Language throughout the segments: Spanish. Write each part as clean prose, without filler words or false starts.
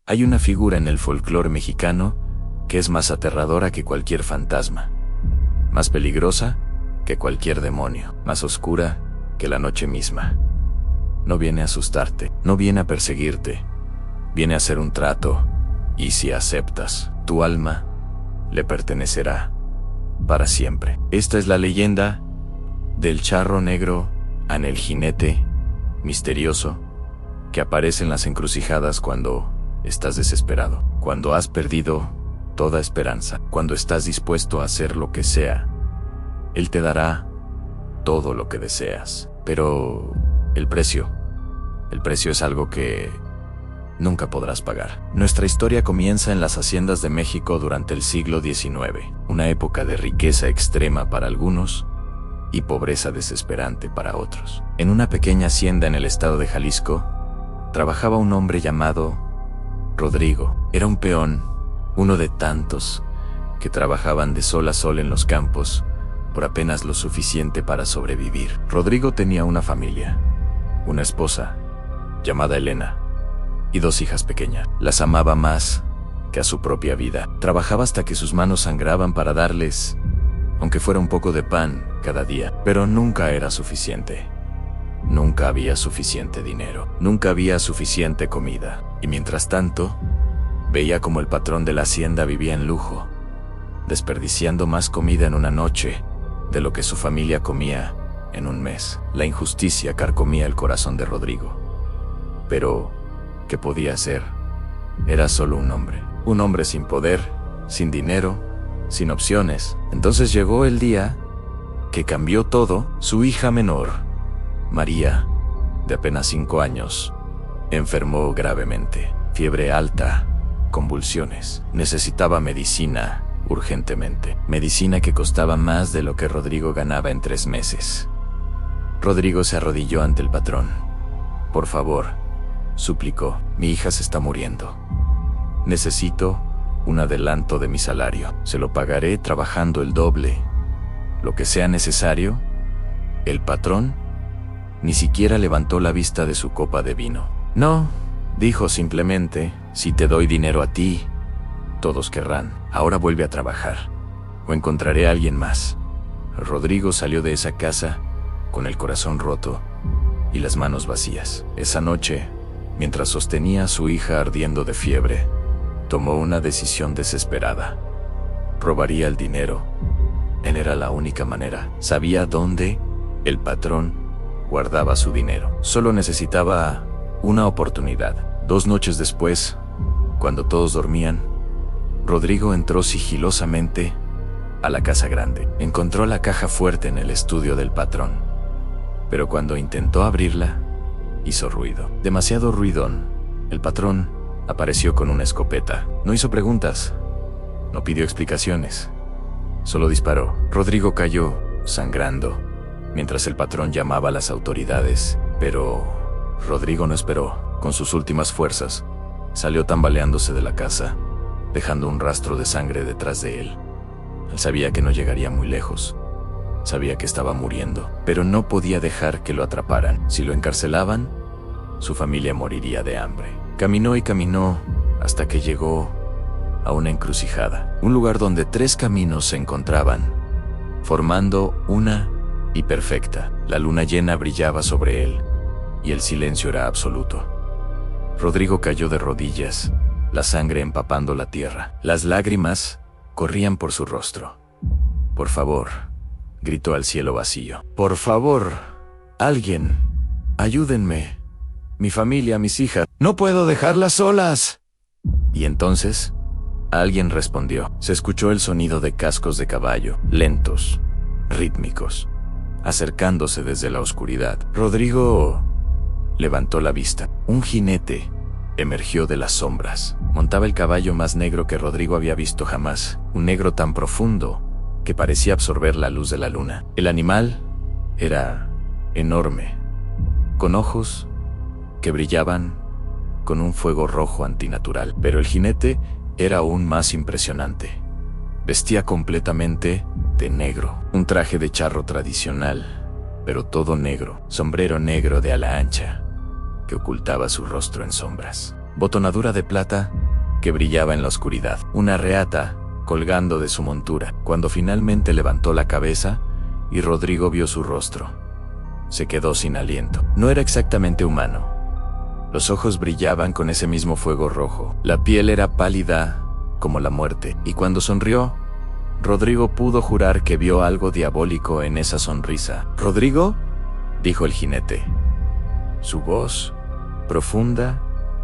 Hay una figura en el folclore mexicano que es más aterradora que cualquier fantasma, más peligrosa que cualquier demonio, más oscura que la noche misma. No viene a asustarte, no viene a perseguirte, viene a hacer un trato, y si aceptas, tu alma le pertenecerá para siempre. Esta es la leyenda del charro negro Anel Jinete misterioso que aparece en las encrucijadas cuando estás desesperado, cuando has perdido toda esperanza, cuando estás dispuesto a hacer lo que sea. Él te dará todo lo que deseas, pero el precio es algo que nunca podrás pagar. Nuestra historia comienza en las haciendas de México durante el siglo XIX, una época de riqueza extrema para algunos y pobreza desesperante para otros. En una pequeña hacienda en el estado de Jalisco, trabajaba un hombre llamado Rodrigo. Era un peón, uno de tantos que trabajaban de sol a sol en los campos por apenas lo suficiente para sobrevivir. Rodrigo tenía una familia, una esposa llamada Elena y 2 hijas pequeñas. Las amaba más que a su propia vida. Trabajaba hasta que sus manos sangraban para darles, aunque fuera un poco de pan cada día, pero nunca era suficiente. Nunca había suficiente dinero, nunca había suficiente comida. Y mientras tanto, veía como el patrón de la hacienda vivía en lujo, desperdiciando más comida en una noche de lo que su familia comía en un mes. La injusticia carcomía el corazón de Rodrigo. Pero, ¿qué podía hacer? Era solo un hombre sin poder, sin dinero, sin opciones. Entonces llegó el día que cambió todo. Su hija menor, María, de apenas 5 años, enfermó gravemente. Fiebre alta, convulsiones. Necesitaba medicina urgentemente. Medicina que costaba más de lo que Rodrigo ganaba en 3 meses. Rodrigo se arrodilló ante el patrón. Por favor, suplicó, mi hija se está muriendo. Necesito un adelanto de mi salario. Se lo pagaré trabajando el doble, lo que sea necesario. El patrón ni siquiera levantó la vista de su copa de vino. No, dijo simplemente, si te doy dinero a ti, todos querrán. Ahora vuelve a trabajar, o encontraré a alguien más. Rodrigo salió de esa casa con el corazón roto y las manos vacías. Esa noche, mientras sostenía a su hija ardiendo de fiebre, tomó una decisión desesperada. Robaría el dinero. Él era la única manera. Sabía dónde el patrón guardaba su dinero. Solo necesitaba una oportunidad. 2 noches después, cuando todos dormían, Rodrigo entró sigilosamente a la casa grande. Encontró la caja fuerte en el estudio del patrón, pero cuando intentó abrirla, hizo ruido. Demasiado ruidón. El patrón apareció con una escopeta. No hizo preguntas, no pidió explicaciones, solo disparó. Rodrigo cayó, sangrando, mientras el patrón llamaba a las autoridades. Pero Rodrigo no esperó. Con sus últimas fuerzas, salió tambaleándose de la casa, dejando un rastro de sangre detrás de él. Él sabía que no llegaría muy lejos. Sabía que estaba muriendo, pero no podía dejar que lo atraparan. Si lo encarcelaban, su familia moriría de hambre. Caminó y caminó hasta que llegó a una encrucijada, un lugar donde 3 caminos se encontraban, formando una y perfecta. La luna llena brillaba sobre él, y el silencio era absoluto. Rodrigo cayó de rodillas, la sangre empapando la tierra. Las lágrimas corrían por su rostro. Por favor, gritó al cielo vacío. Por favor, alguien, ayúdenme. Mi familia, mis hijas, no puedo dejarlas solas. Y entonces, alguien respondió. Se escuchó el sonido de cascos de caballo, lentos, rítmicos, acercándose desde la oscuridad. Rodrigo levantó la vista. Un jinete emergió de las sombras. Montaba el caballo más negro que Rodrigo había visto jamás, un negro tan profundo que parecía absorber la luz de la luna. El animal era enorme, con ojos que brillaban con un fuego rojo antinatural. Pero el jinete era aún más impresionante. Vestía completamente de negro, un traje de charro tradicional, pero todo negro, sombrero negro de ala ancha que ocultaba su rostro en sombras, botonadura de plata que brillaba en la oscuridad, una reata colgando de su montura. Cuando finalmente levantó la cabeza y Rodrigo vio su rostro, se quedó sin aliento. No era exactamente humano. Los ojos brillaban con ese mismo fuego rojo. La piel era pálida como la muerte, y cuando sonrió, Rodrigo pudo jurar que vio algo diabólico en esa sonrisa. «¿Rodrigo?», dijo el jinete. Su voz, profunda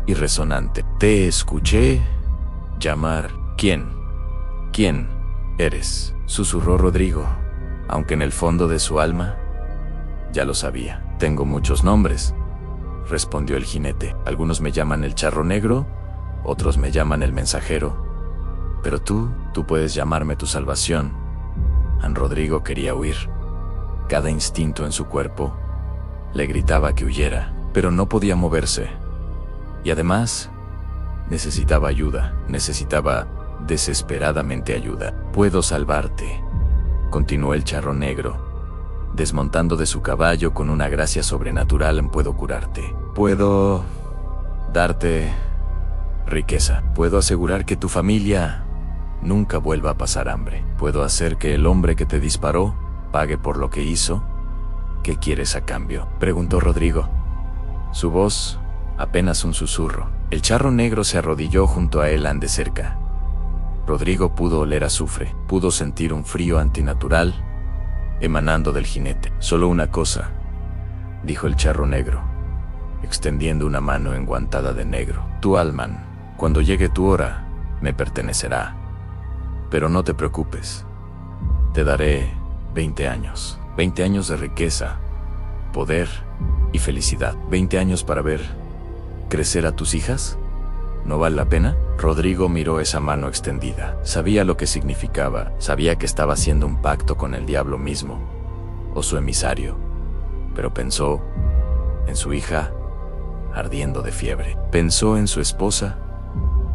y resonante. «Te escuché llamar». ¿Quién eres?», susurró Rodrigo, aunque en el fondo de su alma ya lo sabía. «Tengo muchos nombres», respondió el jinete. «Algunos me llaman el charro negro, otros me llaman el mensajero. Pero tú puedes llamarme tu salvación». Rodrigo quería huir. Cada instinto en su cuerpo le gritaba que huyera, pero no podía moverse. Y además, necesitaba ayuda, necesitaba desesperadamente ayuda. «Puedo salvarte», continuó el charro negro, desmontando de su caballo con una gracia sobrenatural. «Puedo curarte. Puedo darte riqueza. Puedo asegurar que tu familia nunca vuelva a pasar hambre. Puedo hacer que el hombre que te disparó pague por lo que hizo». «¿Qué quieres a cambio?», preguntó Rodrigo. Su voz apenas un susurro. El charro negro se arrodilló junto a él de cerca. Rodrigo pudo oler azufre, pudo sentir un frío antinatural emanando del jinete. «Solo una cosa», dijo el charro negro, extendiendo una mano enguantada de negro. «Tu alma, cuando llegue tu hora, me pertenecerá. Pero no te preocupes. Te daré 20 años. 20 años de riqueza, poder y felicidad. 20 años para ver crecer a tus hijas. ¿No vale la pena?». Rodrigo miró esa mano extendida. Sabía lo que significaba. Sabía que estaba haciendo un pacto con el diablo mismo, o su emisario. Pero pensó en su hija ardiendo de fiebre. Pensó en su esposa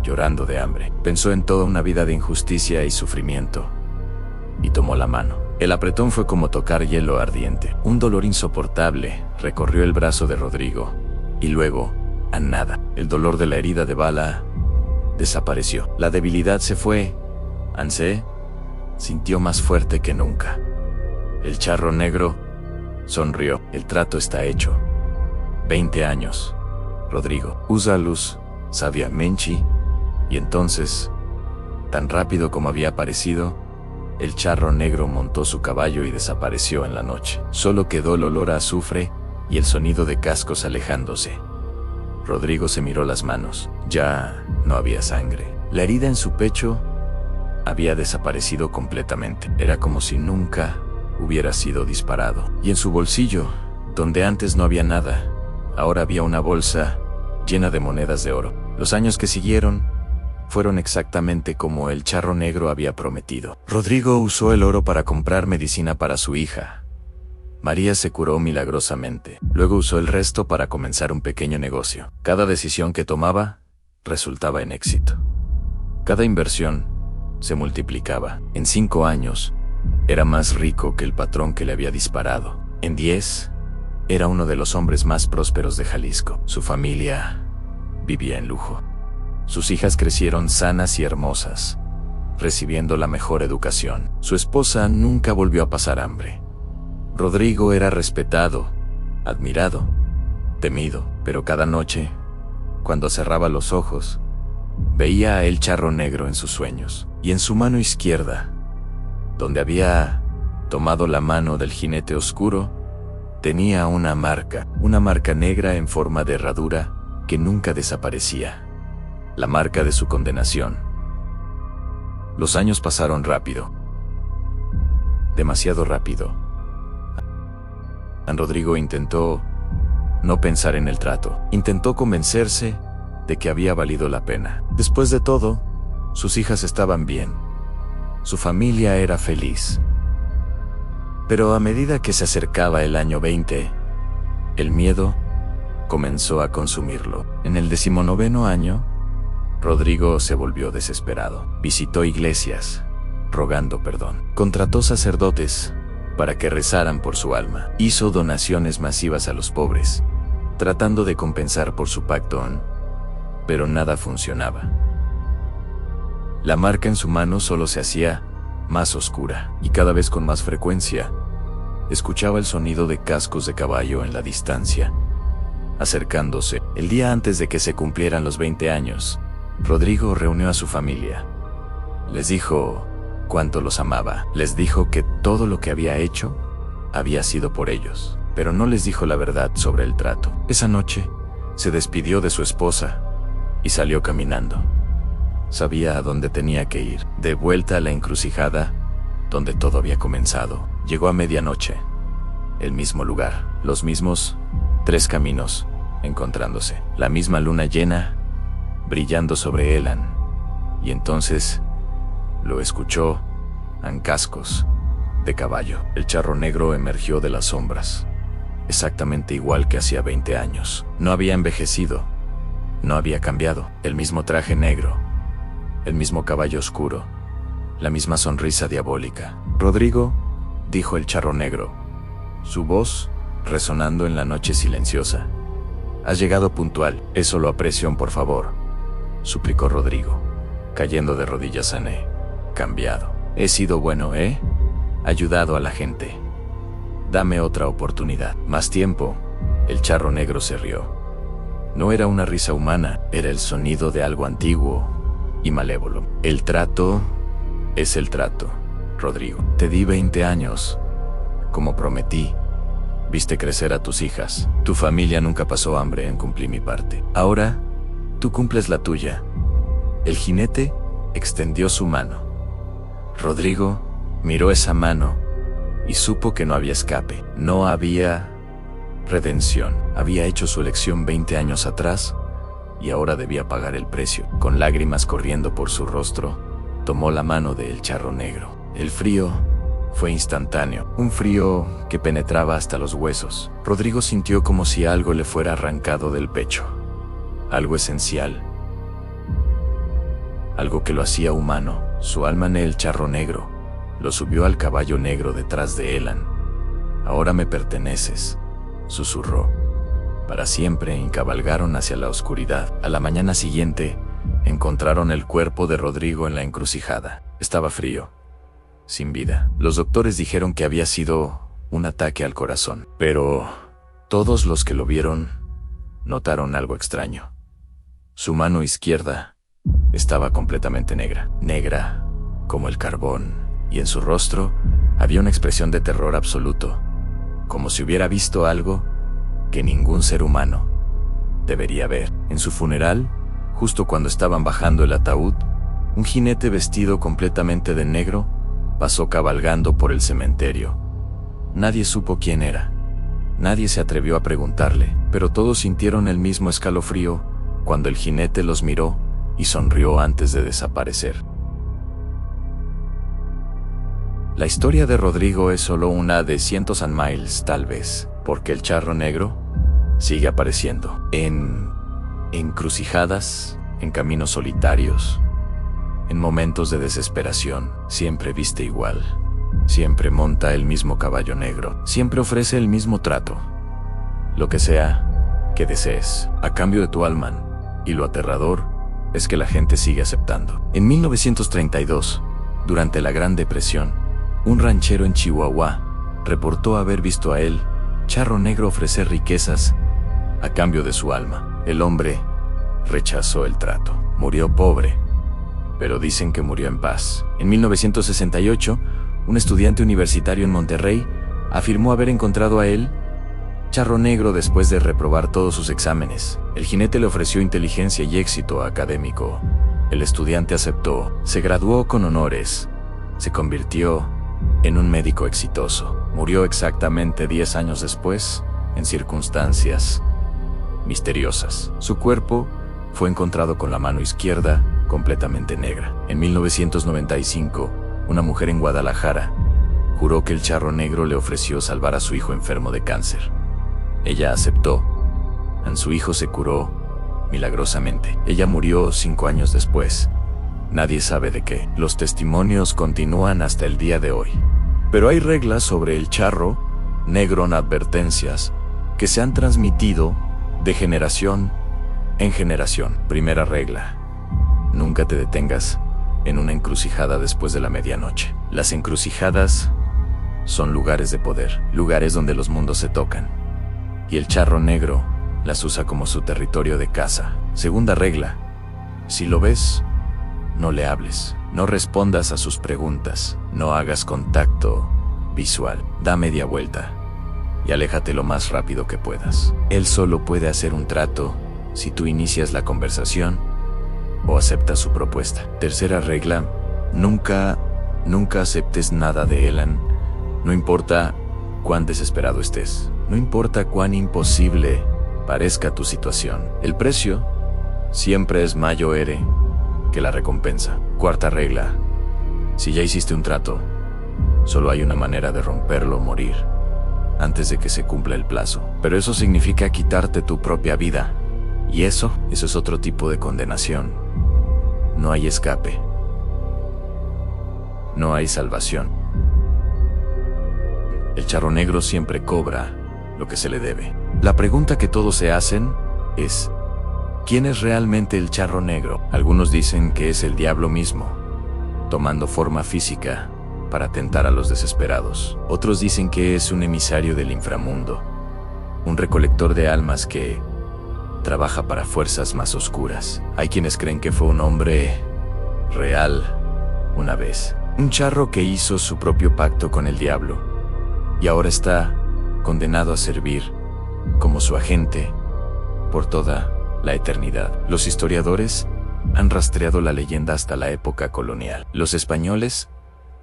llorando de hambre. Pensó en toda una vida de injusticia y sufrimiento. Y tomó la mano. El apretón fue como tocar hielo ardiente. Un dolor insoportable recorrió el brazo de Rodrigo. Y luego, a nada, el dolor de la herida de bala desapareció. La debilidad se fue. Se sintió más fuerte que nunca. El charro negro sonrió. «El trato está hecho. 20 años, Rodrigo. Usa luz sabiamente». Y entonces, tan rápido como había aparecido, el charro negro montó su caballo y desapareció en la noche. Solo quedó el olor a azufre y el sonido de cascos alejándose. Rodrigo se miró las manos. Ya no había sangre. La herida en su pecho había desaparecido completamente. Era como si nunca hubiera sido disparado. Y en su bolsillo, donde antes no había nada, ahora había una bolsa llena de monedas de oro. Los años que siguieron fueron exactamente como el charro negro había prometido. Rodrigo usó el oro para comprar medicina para su hija. María se curó milagrosamente. Luego usó el resto para comenzar un pequeño negocio. Cada decisión que tomaba resultaba en éxito. Cada inversión se multiplicaba. En 5 años, era más rico que el patrón que le había disparado. En 10, era uno de los hombres más prósperos de Jalisco. Su familia vivía en lujo. Sus hijas crecieron sanas y hermosas, recibiendo la mejor educación. Su esposa nunca volvió a pasar hambre. Rodrigo era respetado, admirado, temido, pero cada noche, cuando cerraba los ojos, veía a el charro negro en sus sueños. Y en su mano izquierda, donde había tomado la mano del jinete oscuro, tenía una marca negra en forma de herradura que nunca desaparecía. La marca de su condenación. Los años pasaron rápido. Demasiado rápido. Rodrigo intentó no pensar en el trato. Intentó convencerse de que había valido la pena. Después de todo, sus hijas estaban bien. Su familia era feliz. Pero a medida que se acercaba el año 20, el miedo comenzó a consumirlo. En el 19º año, Rodrigo se volvió desesperado. Visitó iglesias, rogando perdón. Contrató sacerdotes para que rezaran por su alma. Hizo donaciones masivas a los pobres, tratando de compensar por su pacto, pero nada funcionaba. La marca en su mano solo se hacía más oscura, y cada vez con más frecuencia escuchaba el sonido de cascos de caballo en la distancia, acercándose. El día antes de que se cumplieran los 20 años, Rodrigo reunió a su familia. Les dijo cuánto los amaba. Les dijo que todo lo que había hecho había sido por ellos, pero no les dijo la verdad sobre el trato. Esa noche se despidió de su esposa y salió caminando. Sabía a dónde tenía que ir, de vuelta a la encrucijada donde todo había comenzado. Llegó a medianoche, el mismo lugar, los mismos 3 caminos encontrándose, la misma luna llena brillando sobre Elan, y entonces lo escuchó en cascos de caballo. El charro negro emergió de las sombras, exactamente igual que hacía 20 años. No había envejecido, no había cambiado. El mismo traje negro, el mismo caballo oscuro, la misma sonrisa diabólica. «Rodrigo», dijo el charro negro, su voz resonando en la noche silenciosa. «Has llegado puntual. Eso lo aprecio, por favor», suplicó Rodrigo, cayendo de rodillas. «Cambiado. He sido bueno, ayudado a la gente. Dame otra oportunidad». «Más tiempo». El charro negro se rió. No era una risa humana, era el sonido de algo antiguo y malévolo. «El trato es el trato, Rodrigo. Te di 20 años, como prometí. Viste crecer a tus hijas. Tu familia nunca pasó hambre. Cumplí mi parte. Ahora, tú cumples la tuya». El jinete extendió su mano. Rodrigo miró esa mano y supo que no había escape. No había redención. Había hecho su elección 20 años atrás y ahora debía pagar el precio. Con lágrimas corriendo por su rostro, tomó la mano del charro negro. El frío fue instantáneo, un frío que penetraba hasta los huesos. Rodrigo sintió como si algo le fuera arrancado del pecho. Algo esencial. Algo que lo hacía humano. Su alma en el charro negro lo subió al caballo negro detrás de Elan. «Ahora me perteneces», susurró. Para siempre. Y cabalgaron hacia la oscuridad. A la mañana siguiente, encontraron el cuerpo de Rodrigo en la encrucijada. Estaba frío, sin vida. Los doctores dijeron que había sido un ataque al corazón, pero todos los que lo vieron notaron algo extraño. Su mano izquierda estaba completamente negra, negra como el carbón, y en su rostro había una expresión de terror absoluto, como si hubiera visto algo que ningún ser humano debería ver. En su funeral, justo cuando estaban bajando el ataúd, un jinete vestido completamente de negro pasó cabalgando por el cementerio. Nadie supo quién era. Nadie se atrevió a preguntarle, pero todos sintieron el mismo escalofrío cuando el jinete los miró y sonrió antes de desaparecer. La historia de Rodrigo es solo una de cientos de miles, tal vez, porque el charro negro sigue apareciendo en encrucijadas, en caminos solitarios, en momentos de desesperación. Siempre viste igual, siempre monta el mismo caballo negro, siempre ofrece el mismo trato, lo que sea que desees, a cambio de tu alma, y lo aterrador es que la gente sigue aceptando. En 1932, durante la Gran Depresión, un ranchero en Chihuahua reportó haber visto a el charro negro ofrecer riquezas a cambio de su alma. El hombre rechazó el trato. Murió pobre, pero dicen que murió en paz. En 1968, un estudiante universitario en Monterrey afirmó haber encontrado a el charro negro después de reprobar todos sus exámenes. El jinete le ofreció inteligencia y éxito académico. El estudiante aceptó, se graduó con honores, se convirtió en un médico exitoso. Murió exactamente 10 años después, en circunstancias misteriosas. Su cuerpo fue encontrado con la mano izquierda completamente negra. En 1995, una mujer en Guadalajara juró que el charro negro le ofreció salvar a su hijo enfermo de cáncer. Ella aceptó. Su hijo se curó milagrosamente. Ella murió 5 años después. Nadie sabe de qué. Los testimonios continúan hasta el día de hoy. Pero hay reglas sobre el charro negro en advertencias que se han transmitido de generación en generación. Primera regla: nunca te detengas en una encrucijada después de la medianoche. Las encrucijadas son lugares de poder, lugares donde los mundos se tocan. Y el charro negro las usa como su territorio de caza. Segunda regla: si lo ves, no le hables, no respondas a sus preguntas, no hagas contacto visual, da media vuelta y aléjate lo más rápido que puedas. Él solo puede hacer un trato si tú inicias la conversación o aceptas su propuesta. Tercera regla: nunca aceptes nada de él, no importa cuán desesperado estés, no importa cuán imposible parezca tu situación. El precio siempre es mayor que la recompensa. Cuarta regla: si ya hiciste un trato, solo hay una manera de romperlo o morir antes de que se cumpla el plazo. Pero eso significa quitarte tu propia vida. Y eso es otro tipo de condenación. No hay escape. No hay salvación. El charro negro siempre cobra lo que se le debe. La pregunta que todos se hacen es: ¿quién es realmente el charro negro? Algunos dicen que es el diablo mismo, tomando forma física para tentar a los desesperados. Otros dicen que es un emisario del inframundo, un recolector de almas que trabaja para fuerzas más oscuras. Hay quienes creen que fue un hombre real una vez, un charro que hizo su propio pacto con el diablo y ahora está condenado a servir como su agente por toda la eternidad. Los historiadores han rastreado la leyenda hasta la época colonial. Los españoles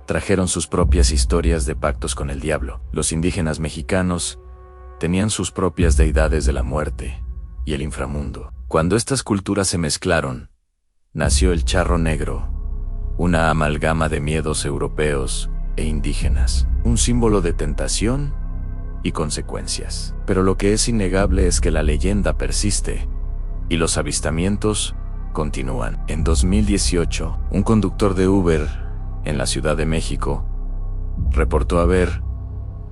trajeron sus propias historias de pactos con el diablo. Los indígenas mexicanos tenían sus propias deidades de la muerte y el inframundo. Cuando estas culturas se mezclaron, nació el charro negro, una amalgama de miedos europeos e indígenas, un símbolo de tentación y consecuencias. Pero lo que es innegable es que la leyenda persiste y los avistamientos continúan. En 2018, un conductor de Uber en la Ciudad de México reportó haber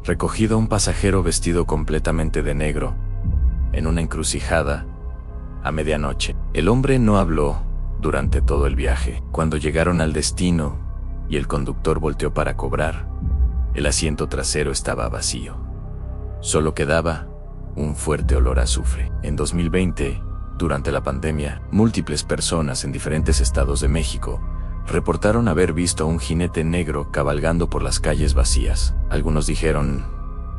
recogido a un pasajero vestido completamente de negro en una encrucijada a medianoche. El hombre no habló durante todo el viaje. Cuando llegaron al destino y el conductor volteó para cobrar, el asiento trasero estaba vacío. Solo quedaba un fuerte olor a azufre. En 2020, durante la pandemia, múltiples personas en diferentes estados de México reportaron haber visto a un jinete negro cabalgando por las calles vacías. Algunos dijeron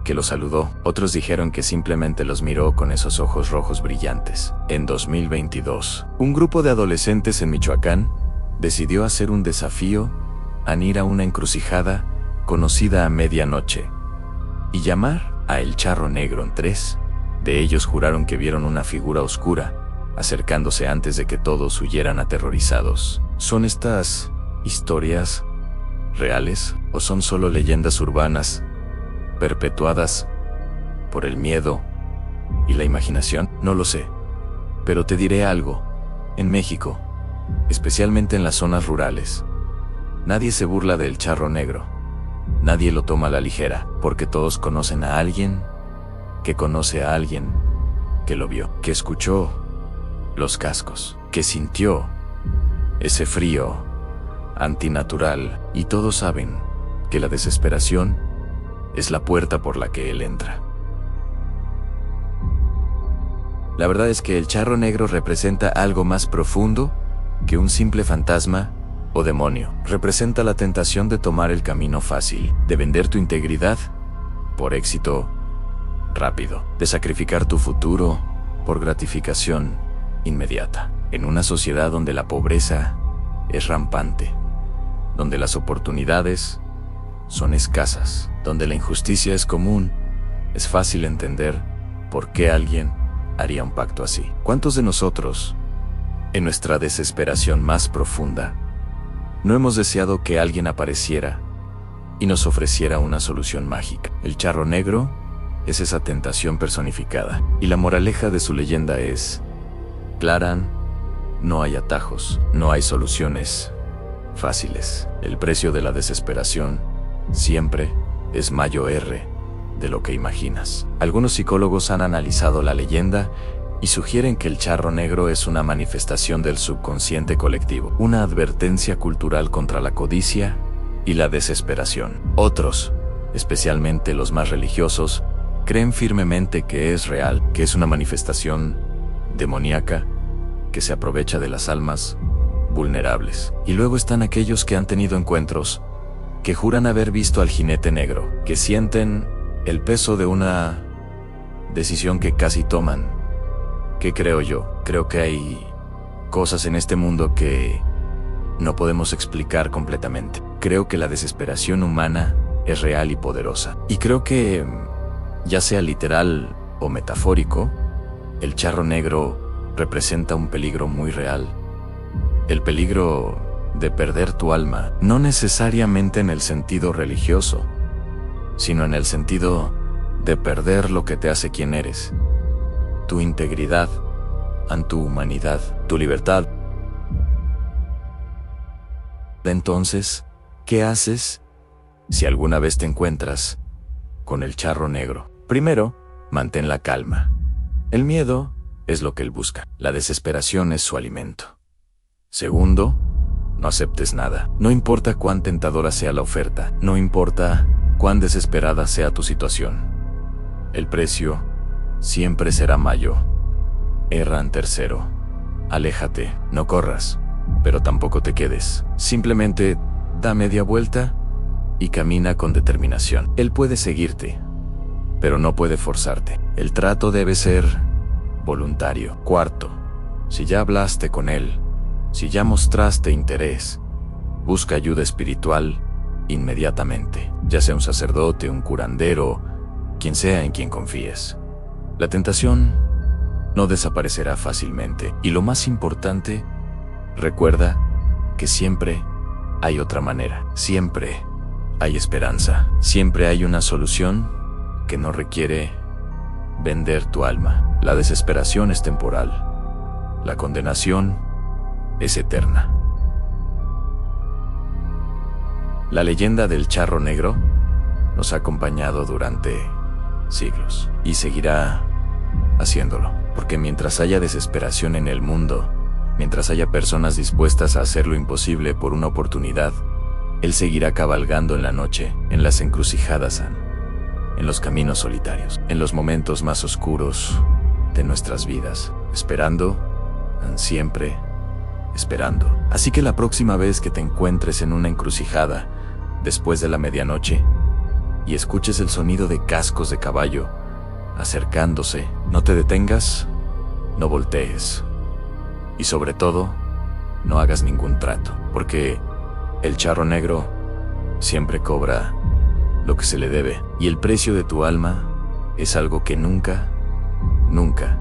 que los saludó, otros dijeron que simplemente los miró con esos ojos rojos brillantes. En 2022, un grupo de adolescentes en Michoacán decidió hacer un desafío a ir a una encrucijada conocida a medianoche y llamar a el charro negro. Tres de ellos juraron que vieron una figura oscura acercándose antes de que todos huyeran aterrorizados. ¿Son estas historias reales o son solo leyendas urbanas perpetuadas por el miedo y la imaginación? No lo sé, pero te diré algo. En México, especialmente en las zonas rurales, nadie se burla del charro negro. Nadie lo toma a la ligera, porque todos conocen a alguien que conoce a alguien que lo vio, que escuchó los cascos, que sintió ese frío antinatural, y todos saben que la desesperación es la puerta por la que él entra. La verdad es que el charro negro representa algo más profundo que un simple fantasma o demonio. Representa la tentación de tomar el camino fácil, de vender tu integridad por éxito rápido, de sacrificar tu futuro por gratificación inmediata. En una sociedad donde la pobreza es rampante, donde las oportunidades son escasas, donde la injusticia es común, es fácil entender por qué alguien haría un pacto así. ¿Cuántos de nosotros, en nuestra desesperación más profunda, no hemos deseado que alguien apareciera y nos ofreciera una solución mágica? El charro negro es esa tentación personificada, y la moraleja de su leyenda es clara: no hay atajos, no hay soluciones fáciles. El precio de la desesperación siempre es mayor de lo que imaginas. Algunos psicólogos han analizado la leyenda y sugieren que el charro negro es una manifestación del subconsciente colectivo, una advertencia cultural contra la codicia y la desesperación. Otros, especialmente los más religiosos, creen firmemente que es real, que es una manifestación demoníaca que se aprovecha de las almas vulnerables. Y luego están aquellos que han tenido encuentros, que juran haber visto al jinete negro, que sienten el peso de una decisión que casi toman. ¿Qué creo yo? Creo que hay cosas en este mundo que no podemos explicar completamente. Creo que la desesperación humana es real y poderosa. Y creo que, ya sea literal o metafórico, el charro negro representa un peligro muy real. El peligro de perder tu alma, no necesariamente en el sentido religioso, sino en el sentido de perder lo que te hace quien eres, tu integridad, tu humanidad, tu libertad. Entonces, ¿qué haces si alguna vez te encuentras con el charro negro? Primero, mantén la calma. El miedo es lo que él busca. La desesperación es su alimento. Segundo, no aceptes nada. No importa cuán tentadora sea la oferta, no importa cuán desesperada sea tu situación. El precio siempre será mayor. Erran tercero. Aléjate, no corras, pero tampoco te quedes. Simplemente da media vuelta y camina con determinación. Él puede seguirte, pero no puede forzarte. El trato debe ser voluntario. Cuarto, si ya hablaste con él, si ya mostraste interés, busca ayuda espiritual inmediatamente, ya sea un sacerdote, un curandero, quien sea en quien confíes. La tentación no desaparecerá fácilmente. Y lo más importante, recuerda que siempre hay otra manera. Siempre hay esperanza. Siempre hay una solución que no requiere vender tu alma. La desesperación es temporal. La condenación es eterna. La leyenda del charro negro nos ha acompañado durante siglos y seguirá haciéndolo, porque mientras haya desesperación en el mundo, mientras haya personas dispuestas a hacer lo imposible por una oportunidad, él seguirá cabalgando en la noche, en las encrucijadas, en los caminos solitarios, en los momentos más oscuros de nuestras vidas, esperando, siempre esperando. Así que la próxima vez que te encuentres en una encrucijada, después de la medianoche, y escuches el sonido de cascos de caballo acercándose, no te detengas, no voltees, y sobre todo, no hagas ningún trato, porque el charro negro siempre cobra lo que se le debe, y el precio de tu alma es algo que nunca, nunca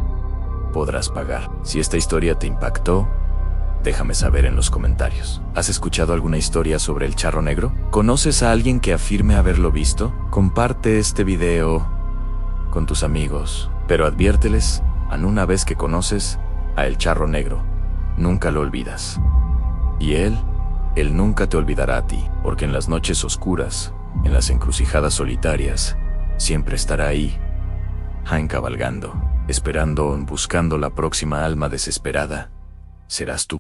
podrás pagar. Si esta historia te impactó, déjame saber en los comentarios. ¿Has escuchado alguna historia sobre el charro negro? ¿Conoces a alguien que afirme haberlo visto? Comparte este video con tus amigos, pero adviérteles, una vez que conoces a el charro negro, nunca lo olvidas. Y él nunca te olvidará a ti, porque en las noches oscuras, en las encrucijadas solitarias, siempre estará ahí, cabalgando, esperando, buscando la próxima alma desesperada. Serás tú.